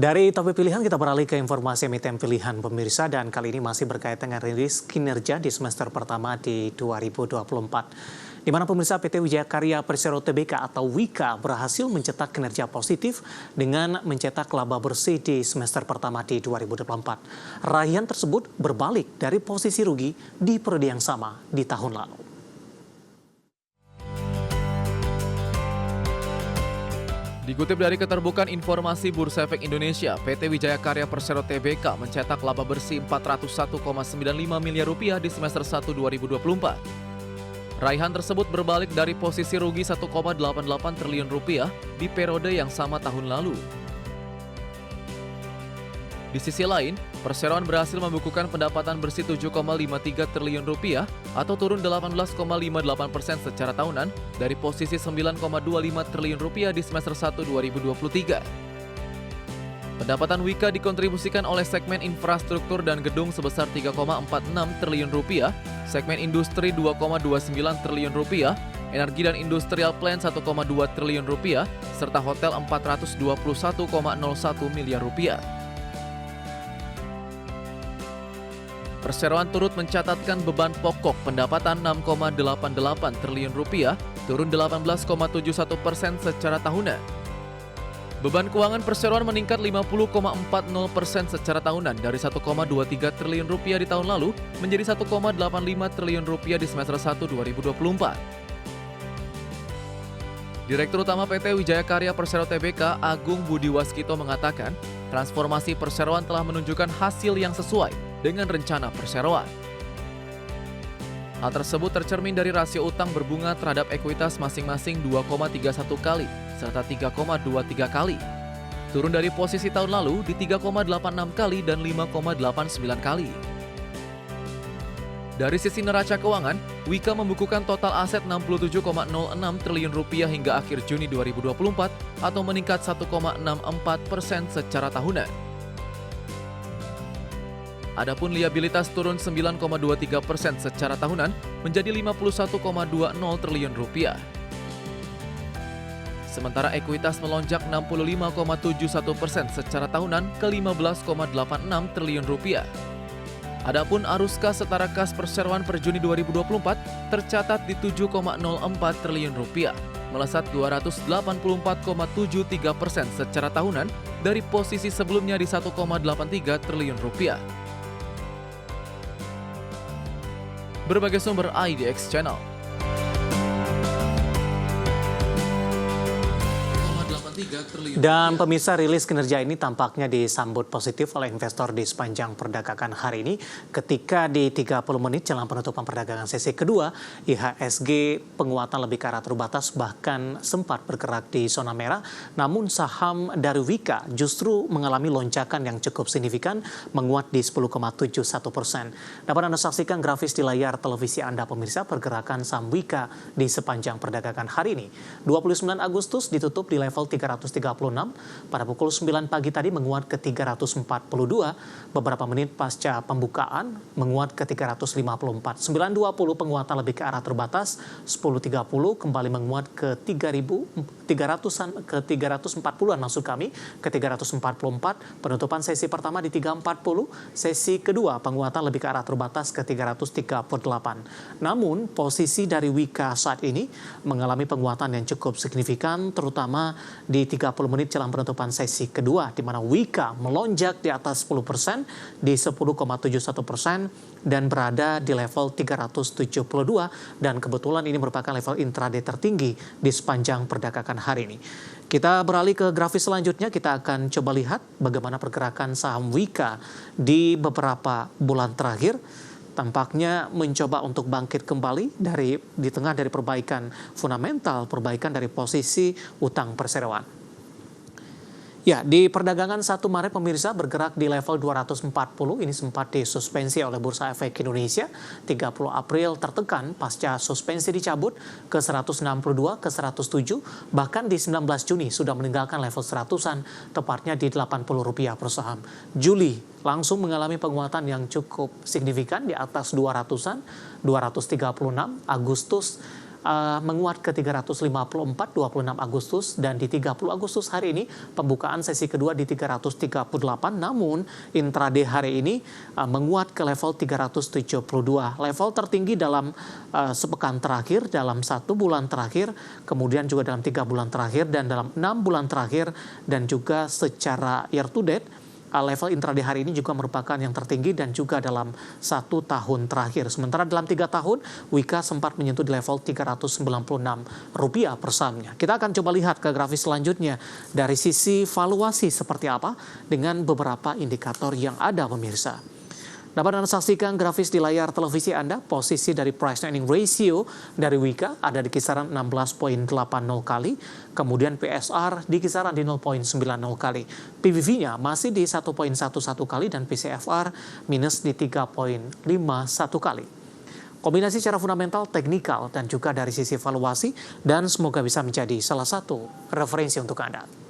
Dari topik pilihan kita beralih ke informasi emiten pilihan pemirsa dan kali ini masih berkaitan dengan rilis kinerja di semester pertama di 2024. Di mana pemirsa PT Wijaya Karya Persero Tbk atau WIKA berhasil mencetak kinerja positif dengan mencetak laba bersih di semester pertama di 2024. Raihan tersebut berbalik dari posisi rugi di periode yang sama di tahun lalu. Dikutip dari Keterbukaan Informasi Bursa Efek Indonesia, PT Wijaya Karya Persero Tbk mencetak laba bersih Rp401,95 miliar di semester 1 2024. Raihan tersebut berbalik dari posisi rugi Rp1,88 triliun di periode yang sama tahun lalu. Di sisi lain, perseroan berhasil membukukan pendapatan bersih Rp7,53 triliun atau turun 18,58% secara tahunan dari posisi Rp9,25 triliun di semester 1 2023. Pendapatan WIKA dikontribusikan oleh segmen infrastruktur dan gedung sebesar Rp3,46 triliun, segmen industri Rp2,29 triliun, energi dan industrial plant Rp1,2 triliun, serta hotel Rp421,01 miliar. Perseroan turut mencatatkan beban pokok pendapatan Rp6,88 triliun, turun 18,71% secara tahunan. Beban keuangan perseroan meningkat 50,40% secara tahunan dari Rp1,23 triliun di tahun lalu menjadi Rp1,85 triliun di semester 1 2024. Direktur Utama PT Wijaya Karya Persero Tbk Agung Budi Waskito mengatakan, transformasi perseroan telah menunjukkan hasil yang sesuai dengan rencana perseroan. Hal tersebut tercermin dari rasio utang berbunga terhadap ekuitas masing-masing 2,31 kali serta 3,23 kali. Turun dari posisi tahun lalu di 3,86 kali dan 5,89 kali. Dari sisi neraca keuangan, WIKA membukukan total aset Rp67,06 triliun hingga akhir Juni 2024 atau meningkat 1,64% secara tahunan. Adapun liabilitas turun 9,23% secara tahunan menjadi Rp51,20 triliun. Sementara ekuitas melonjak 65,71% secara tahunan ke Rp15,86 triliun. Adapun arus kas setara kas perseroan per Juni 2024 tercatat di Rp7,04 triliun, melesat 284,73% secara tahunan dari posisi sebelumnya di Rp1,83 triliun. Berbagai sumber IDX Channel. Dan pemirsa, rilis kinerja ini tampaknya disambut positif oleh investor di sepanjang perdagangan hari ini ketika di 30 menit jelang penutupan perdagangan sesi kedua, IHSG penguatan lebih ke arah terbatas bahkan sempat bergerak di zona merah, namun saham dari WIKA justru mengalami lonjakan yang cukup signifikan menguat di 10,71%. Dapat Anda saksikan grafis di layar televisi Anda pemirsa pergerakan saham WIKA di sepanjang perdagangan hari ini. 29 Agustus ditutup di level 336, pada pukul 9 pagi tadi menguat ke 342, beberapa menit pasca pembukaan menguat ke 354, 9.20 penguatan lebih ke arah terbatas, 10.30 kembali menguat ke 300-an, ke 340-an maksud kami, ke 344, penutupan sesi pertama di 340, sesi kedua penguatan lebih ke arah terbatas ke 338. Namun posisi dari WIKA saat ini mengalami penguatan yang cukup signifikan terutama di 30 menit jelang penutupan sesi kedua, di mana WIKA melonjak di atas 10% di 10,71% dan berada di level 372 dan kebetulan ini merupakan level intraday tertinggi di sepanjang perdagangan hari ini. Kita beralih ke grafis selanjutnya, kita akan coba lihat bagaimana pergerakan saham WIKA di beberapa bulan terakhir. Tampaknya mencoba untuk bangkit kembali di tengah dari perbaikan fundamental, perbaikan dari posisi utang perseroan. Ya, di perdagangan 1 Maret pemirsa bergerak di level 240, ini sempat disuspensi oleh Bursa Efek Indonesia. 30 April tertekan pasca suspensi dicabut ke 162, ke 107, bahkan di 19 Juni sudah meninggalkan level 100-an, tepatnya di Rp80 per saham. Juli langsung mengalami penguatan yang cukup signifikan di atas 200-an, 236, Agustus menguat ke 354 26 Agustus, dan di 30 Agustus hari ini pembukaan sesi kedua di 338, namun intraday hari ini menguat ke level 372, level tertinggi dalam sepekan terakhir, dalam 1 bulan terakhir, kemudian juga dalam 3 bulan terakhir, dan dalam 6 bulan terakhir, dan juga secara year to date. Level intraday hari ini juga merupakan yang tertinggi dan juga dalam 1 tahun terakhir. Sementara dalam 3 tahun, Wika sempat menyentuh di level Rp396 per sahamnya. Kita akan coba lihat ke grafis selanjutnya dari sisi valuasi seperti apa dengan beberapa indikator yang ada, pemirsa. Dapat Anda saksikan grafis di layar televisi Anda, posisi dari price earning ratio dari Wika ada di kisaran 16.80 kali, kemudian PSR di kisaran di 0.90 kali. PBV-nya masih di 1.11 kali dan PCFR minus di 3.51 kali. Kombinasi secara fundamental, teknikal, dan juga dari sisi valuasi, dan semoga bisa menjadi salah satu referensi untuk Anda.